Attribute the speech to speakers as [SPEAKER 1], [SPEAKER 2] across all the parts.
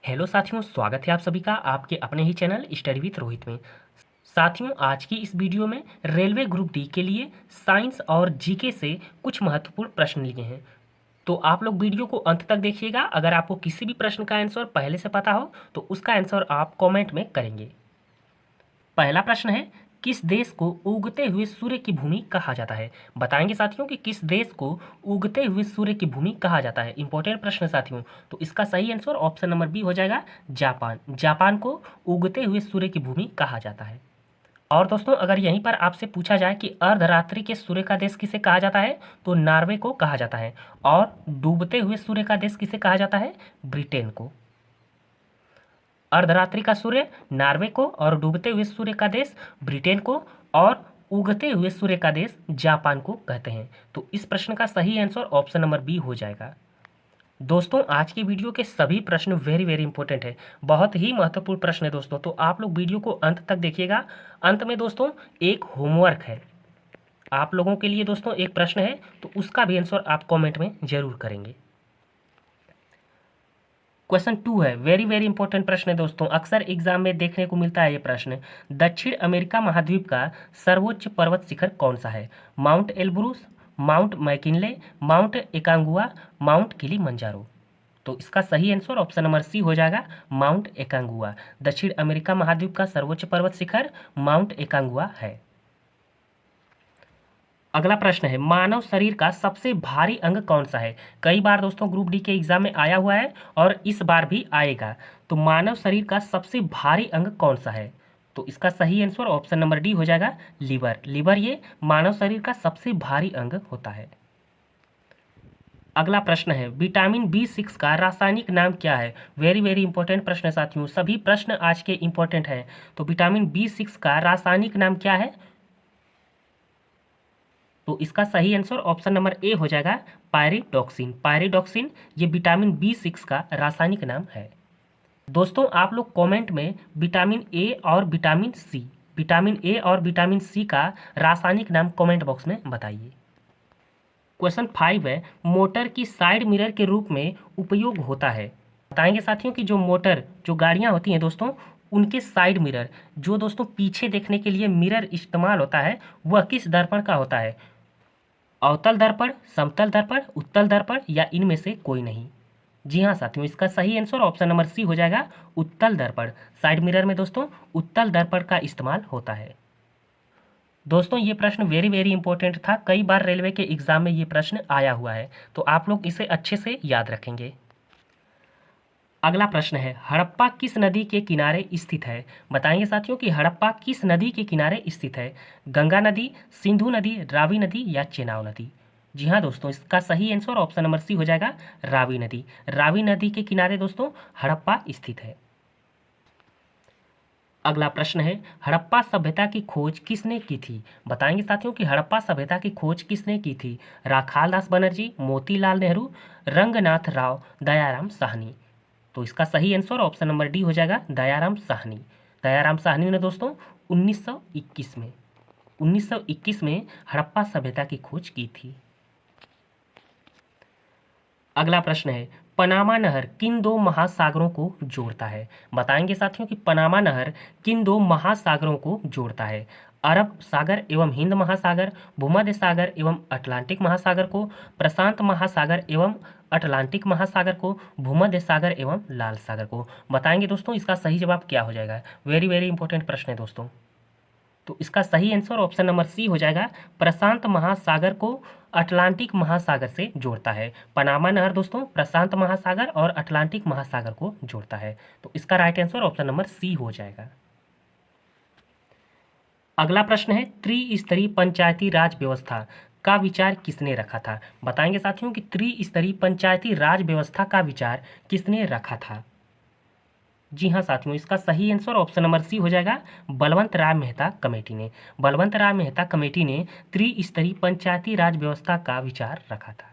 [SPEAKER 1] Hello साथियों, स्वागत है आप सभी का आपके अपने ही चैनल स्टडी विथ रोहित में। साथियों, आज की इस वीडियो में रेलवे ग्रुप डी के लिए साइंस और जीके से कुछ महत्वपूर्ण प्रश्न लिए हैं। तो आप लोग वीडियो को अंत तक देखिएगा। अगर आपको किसी भी प्रश्न का आंसर पहले से पता हो तो उसका आंसर आप कमेंट में करेंगे। पहला प्रश्न है, किस देश को उगते हुए सूर्य की भूमि कहा जाता है? बताएंगे साथियों कि किस देश को उगते हुए सूर्य की भूमि कहा जाता है। इंपॉर्टेंट प्रश्न साथियों। तो इसका सही आंसर ऑप्शन नंबर बी हो जाएगा, जापान। जापान को उगते हुए सूर्य की भूमि कहा जाता है। और दोस्तों, अगर यहीं पर आपसे पूछा जाए कि अर्धरात्रि के सूर्य का देश किसे कहा जाता है, तो नॉर्वे को कहा जाता है। और डूबते हुए सूर्य का देश किसे कहा जाता है? ब्रिटेन को। अर्धरात्रि का सूर्य नॉर्वे को, और डूबते हुए सूर्य का देश ब्रिटेन को, और उगते हुए सूर्य का देश जापान को कहते हैं। तो इस प्रश्न का सही आंसर ऑप्शन नंबर बी हो जाएगा। दोस्तों, आज की वीडियो के सभी प्रश्न वेरी वेरी इंपॉर्टेंट है, बहुत ही महत्वपूर्ण प्रश्न है दोस्तों। तो आप लोग वीडियो को अंत तक देखिएगा। अंत में दोस्तों एक होमवर्क है आप लोगों के लिए। दोस्तों एक प्रश्न है, तो उसका भी आंसर आप कमेंट में जरूर करेंगे। क्वेश्चन 2 है, वेरी वेरी इंपॉर्टेंट प्रश्न है दोस्तों। अक्सर एग्जाम में देखने को मिलता है ये प्रश्न। दक्षिण अमेरिका महाद्वीप का सर्वोच्च पर्वत शिखर कौन सा है? Mount Elbrus, mount McKinley, mount एकांगुआ, mount Kilimanjaro. तो इसका सही आंसर ऑप्शन नंबर सी हो जाएगा, माउंट एकांगुआ। दक्षिण अमेरिका महाद्वीप का सर्वोच्च पर्वत शिखर माउंट एकांगुआ है। अगला प्रश्न है, मानव शरीर का सबसे भारी अंग कौन सा है? कई बार दोस्तों ग्रुप डी के एग्जाम में आया हुआ है और इस बार भी आएगा। तो मानव शरीर का सबसे भारी अंग कौन सा है? तो इसका सही आंसर ऑप्शन नंबर डी हो जाएगा, लीवर। लीवर ये मानव शरीर का सबसे भारी अंग होता है। अगला प्रश्न है, विटामिन बी6 का रासायनिक नाम क्या है? वेरी वेरी इंपॉर्टेंट प्रश्न है साथियों, सभी प्रश्न आज के इंपॉर्टेंट हैं। तो विटामिन बी6 का रासायनिक नाम क्या है? तो इसका सही आंसर ऑप्शन नंबर ए हो जाएगा, पायरिडॉक्सिन। पायरिडॉक्सिन ये विटामिन बी6 का रासायनिक नाम है। दोस्तों आप लोग कमेंट में विटामिन ए और विटामिन सी का रासायनिक नाम कमेंट बॉक्स में बताइए। क्वेश्चन 5 है, मोटर की साइड मिरर के रूप में उपयोग होता है। बताएंगे साथियों कि जो मोटर जो गाड़ियां होती हैं दोस्तों, उनके साइड मिरर, जो दोस्तों पीछे देखने के लिए मिरर इस्तेमाल होता है, वह किस दर्पण का होता है? अवतल दर्पण, समतल दर्पण, उत्तल दर्पण, या इनमें से कोई नहीं? जी हाँ साथियों, इसका सही आंसर ऑप्शन नंबर सी हो जाएगा, उत्तल दर्पण। साइड मिरर में दोस्तों उत्तल दर्पण का इस्तेमाल होता है। दोस्तों ये प्रश्न वेरी वेरी इंपॉर्टेंट था, कई बार रेलवे के एग्जाम में ये प्रश्न आया हुआ है, तो आप लोग इसे अच्छे से याद रखेंगे। अगला प्रश्न है, हड़प्पा किस नदी के किनारे स्थित है? बताएंगे साथियों कि हड़प्पा किस नदी के किनारे स्थित है? गंगा नदी, सिंधु नदी, रावी नदी, या चेनाब नदी? जी हाँ दोस्तों, इसका सही आंसर ऑप्शन नंबर सी हो जाएगा, रावी नदी। रावी नदी के किनारे दोस्तों हड़प्पा स्थित है। अगला प्रश्न है, हड़प्पा सभ्यता की खोज किसने की थी? बताएंगे साथियों कि हड़प्पा सभ्यता की खोज किसने की थी? राखाल दास बनर्जी, मोतीलाल नेहरू, रंगनाथ राव, दयाराम साहनी। तो इसका सही आंसर ऑप्शन नंबर डी हो जाएगा, दयाराम साहनी। दयाराम साहनी ने दोस्तों 1921 में हड़प्पा सभ्यता की खोज की थी। अगला प्रश्न है, पनामा नहर किन दो महासागरों को जोड़ता है? बताएंगे साथियों कि पनामा नहर किन दो महासागरों को जोड़ता है? अरब सागर एवं हिंद महासागर, भूमध्य सागर एवं अटलांटिक महासागर को, प्रशांत महासागर एवं अटलांटिक महासागर को, भूमध्य सागर एवं लाल सागर को? बताएंगे दोस्तों इसका सही जवाब क्या हो जाएगा। वेरी वेरी इंपॉर्टेंट प्रश्न है दोस्तों। तो इसका सही आंसर ऑप्शन नंबर सी हो जाएगा, प्रशांत महासागर को अटलांटिक महासागर से जोड़ता है। पनामा नहर दोस्तों प्रशांत महासागर और अटलांटिक महासागर को जोड़ता है। तो इसका right answer option number C हो जाएगा। अगला प्रश्न है, त्रिस्तरीय पंचायती राज व्यवस्था का विचार किसने रखा था? बताएंगे साथियों कि त्रिस्तरीय पंचायती राज व्यवस्था का विचार किसने रखा था? जी हाँ साथियों, इसका सही आंसर ऑप्शन नंबर सी हो जाएगा, बलवंत राय मेहता कमेटी ने। बलवंत राय मेहता कमेटी ने त्रिस्तरीय पंचायती राज व्यवस्था का विचार रखा था।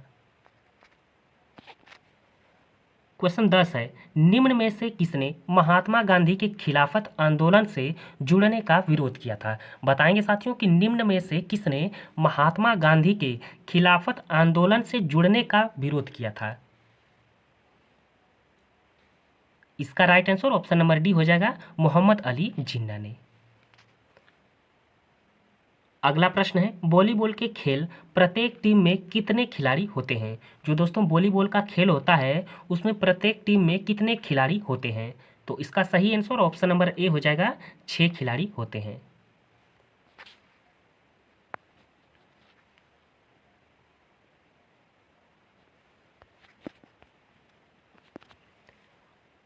[SPEAKER 1] क्वेश्चन 10 है, निम्न में से किसने महात्मा गांधी के खिलाफत आंदोलन से जुड़ने का विरोध किया था? बताएंगे साथियों कि निम्न में से किसने महात्मा गांधी के खिलाफत आंदोलन से जुड़ने का विरोध किया था? इसका right answer option number D हो जाएगा, मोहम्मद अली जिन्ना ने। अगला प्रश्न है, वॉलीबॉल के खेल प्रत्येक टीम में कितने खिलाड़ी होते हैं? जो दोस्तों वॉलीबॉल का खेल होता है उसमें प्रत्येक टीम में कितने खिलाड़ी होते हैं? तो इसका सही आंसर ऑप्शन नंबर ए हो जाएगा, 6 खिलाड़ी होते हैं।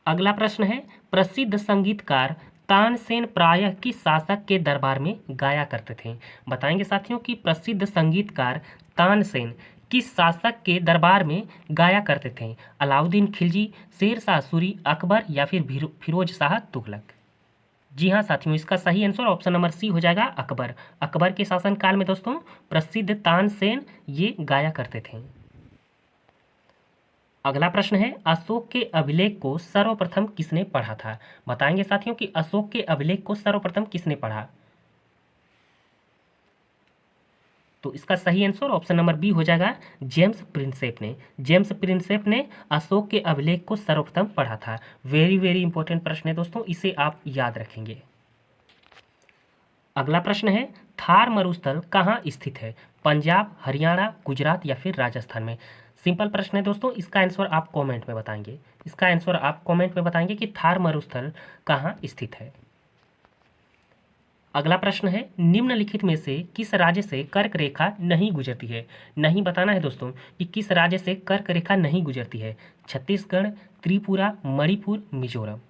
[SPEAKER 1] अगला प्रश्न है, प्रसिद्ध संगीतकार तानसेन प्रायः किस शासक के दरबार में गाया करते थे? बताएंगे साथियों कि प्रसिद्ध संगीतकार तानसेन किस शासक के दरबार में गाया करते थे? अलाउद्दीन खिलजी, शेर शाह सूरी, अकबर या फिर फिरोज शाह तुगलक? जी हाँ साथियों, इसका सही आंसर ऑप्शन नंबर सी हो जाएगा, अकबर। अकबर के शासनकाल में दोस्तों प्रसिद्ध तानसेन ये गाया करते थे। अगला प्रश्न है, अशोक के अभिलेख को सर्वप्रथम किसने पढ़ा था? बताएंगे साथियों कि अशोक के अभिलेख को सर्वप्रथम किसने पढ़ा? तो इसका सही आंसर ऑप्शन नंबर बी हो जाएगा, जेम्स प्रिंसेप ने। जेम्स प्रिंसेप ने अशोक के अभिलेख को सर्वप्रथम पढ़ा था। वेरी वेरी इंपॉर्टेंट प्रश्न है दोस्तों, इसे आप याद रखेंगे। अगला प्रश्न है, थार मरुस्थल कहाँ स्थित है? पंजाब, हरियाणा, गुजरात या फिर राजस्थान में? सिंपल प्रश्न है दोस्तों, इसका आंसर आप कमेंट में बताएंगे। इसका आंसर आप कमेंट में बताएंगे कि थार मरुस्थल कहाँ स्थित है। अगला प्रश्न है, निम्नलिखित में से किस राज्य से कर्क रेखा नहीं गुजरती है? नहीं बताना है दोस्तों कि किस राज्य से कर्क रेखा नहीं गुजरती है। छत्तीसगढ़, त्रिपुरा, मणिपुर, मिजोरम?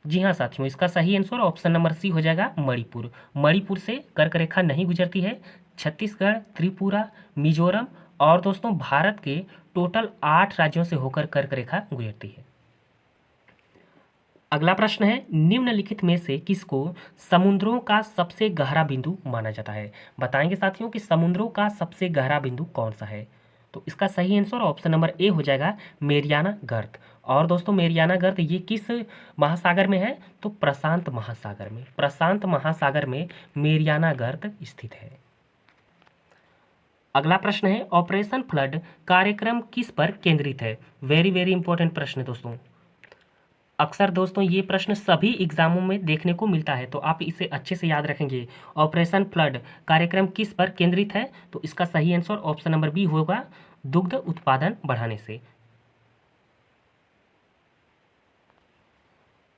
[SPEAKER 1] जी हाँ साथियों, इसका सही आंसर ऑप्शन नंबर सी हो जाएगा, मणिपुर। मणिपुर से कर्क रेखा नहीं गुजरती है। छत्तीसगढ़, त्रिपुरा, मिजोरम और दोस्तों भारत के टोटल 8 राज्यों से होकर कर्क रेखा गुजरती है। अगला प्रश्न है, निम्नलिखित में से किसको समुद्रों का सबसे गहरा बिंदु माना जाता है? बताएंगे साथियों कि समुद्रों का सबसे गहरा बिंदु कौन सा है? तो इसका सही आंसर ऑप्शन नंबर ए हो जाएगा, मेरियाना गर्त। और दोस्तों मेरियाना गर्त ये किस महासागर में है? तो प्रशांत महासागर में। प्रशांत महासागर में मेरियाना गर्त स्थित है। अगला प्रश्न है, ऑपरेशन फ्लड कार्यक्रम किस पर केंद्रित है? वेरी वेरी इंपॉर्टेंट प्रश्न है दोस्तों। अक्सर दोस्तों ये प्रश्न सभी एग्जामों में देखने को मिलता है, तो आप इसे अच्छे से याद रखेंगे। ऑपरेशन फ्लड कार्यक्रम किस पर केंद्रित है? तो इसका सही आंसर ऑप्शन नंबर बी होगा, दुग्ध उत्पादन बढ़ाने से।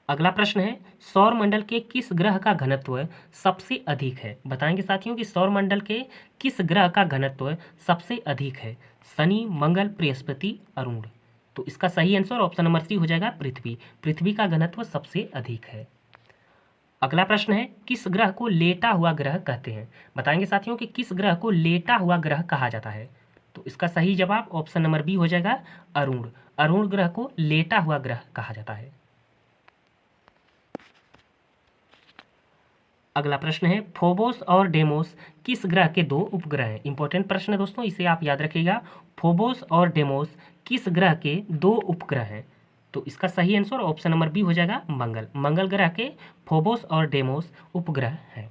[SPEAKER 1] अगला प्रश्न है, सौर मंडल के किस ग्रह का घनत्व सबसे अधिक है? बताएंगे साथियों कि सौर मंडल के किस ग्रह का घनत्व सबसे अधिक है? शनि, मंगल, बृहस्पति, अरुण? तो इसका सही आंसर ऑप्शन नंबर सी हो जाएगा, पृथ्वी। पृथ्वी का घनत्व सबसे अधिक है। अगला प्रश्न है, किस ग्रह को लेटा हुआ ग्रह कहते हैं? बताएंगे साथियों कि किस ग्रह को लेटा हुआ ग्रह कहा जाता है? तो इसका सही जवाब ऑप्शन नंबर बी हो जाएगा, अरुण। अरुण ग्रह को लेटा हुआ ग्रह कहा जाता है। अगला प्रश्न है, फोबोस और डेमोस किस ग्रह के 2 उपग्रह हैं? इंपॉर्टेंट प्रश्न है दोस्तों, इसे आप याद रखिएगा। फोबोस और डेमोस किस ग्रह के 2 उपग्रह हैं? तो इसका सही आंसर ऑप्शन नंबर बी हो जाएगा, मंगल। मंगल ग्रह के फोबोस और डेमोस उपग्रह हैं।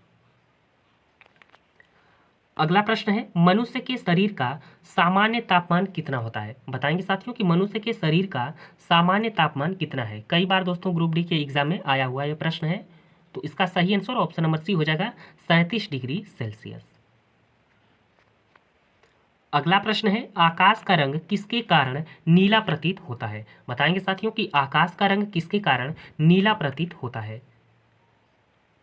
[SPEAKER 1] अगला प्रश्न है, मनुष्य के शरीर का सामान्य तापमान कितना होता है? बताएंगे साथियों कि मनुष्य के शरीर का सामान्य तापमान कितना है? कई बार दोस्तों ग्रुप डी के एग्जाम में आया हुआ यह प्रश्न है। तो इसका सही आंसर ऑप्शन नंबर सी हो जाएगा, 37 डिग्री सेल्सियस। अगला प्रश्न है, आकाश का रंग किसके कारण नीला प्रतीत होता है? बताएंगे साथियों कि आकाश का रंग किसके कारण नीला प्रतीत होता है?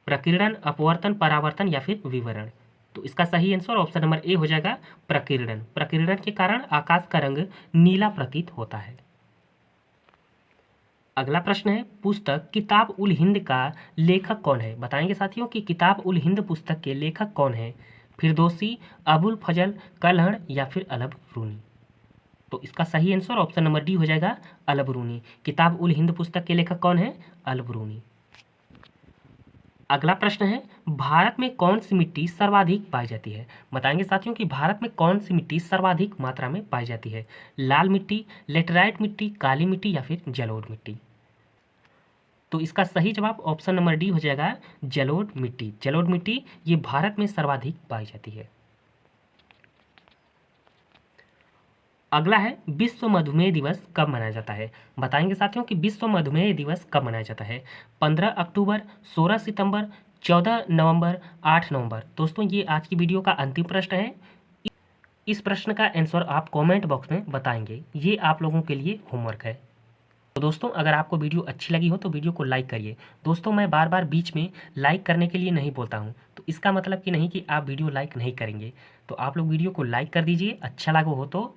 [SPEAKER 1] प्रकीर्णन, अपवर्तन, परावर्तन या फिर विवरण? तो इसका सही आंसर ऑप्शन नंबर ए हो जाएगा, प्रकीर्णन। प्रकीर्णन के कारण आकाश का रंग नीला प्रतीत होता है। अगला प्रश्न है, पुस्तक किताब उल हिंद का लेखक कौन है? बताएंगे साथियों कि किताब उल हिंद पुस्तक के लेखक कौन है? फिरदौसी, अबुल फजल, कलहड़ या फिर अलब रूनी? तो इसका सही आंसर ऑप्शन नंबर डी हो जाएगा, अलब रूनी। किताब उल हिंद पुस्तक के लेखक कौन है? अलब रूनी। अगला प्रश्न है, भारत में कौन सी मिट्टी सर्वाधिक पाई जाती है? बताएंगे साथियों कि भारत में कौन सी मिट्टी सर्वाधिक मात्रा में पाई जाती है? लाल मिट्टी, लेटराइट मिट्टी, काली मिट्टी या फिर जलोढ़ मिट्टी? तो इसका सही जवाब ऑप्शन नंबर डी हो जाएगा, जलोढ़ मिट्टी। जलोढ़ मिट्टी ये भारत में सर्वाधिक पाई जाती है। अगला है विश्व मधुमेह दिवस कब मनाया जाता है। बताएंगे साथियों कि विश्व मधुमेह दिवस कब मनाया जाता है। 15 अक्टूबर, 16 सितंबर, 14 नवंबर, 8 नवंबर। दोस्तों ये आज की वीडियो का अंतिम प्रश्न है। इस प्रश्न का आंसर आप कमेंट बॉक्स में बताएंगे। ये आप लोगों के लिए होमवर्क है। तो दोस्तों अगर आपको वीडियो अच्छी लगी हो तो वीडियो को लाइक करिए। दोस्तों मैं बार बार बीच में लाइक करने के लिए नहीं बोलता हूँ, तो इसका मतलब कि नहीं कि आप वीडियो लाइक नहीं करेंगे। तो आप लोग वीडियो को लाइक कर दीजिए, अच्छा लगा हो तो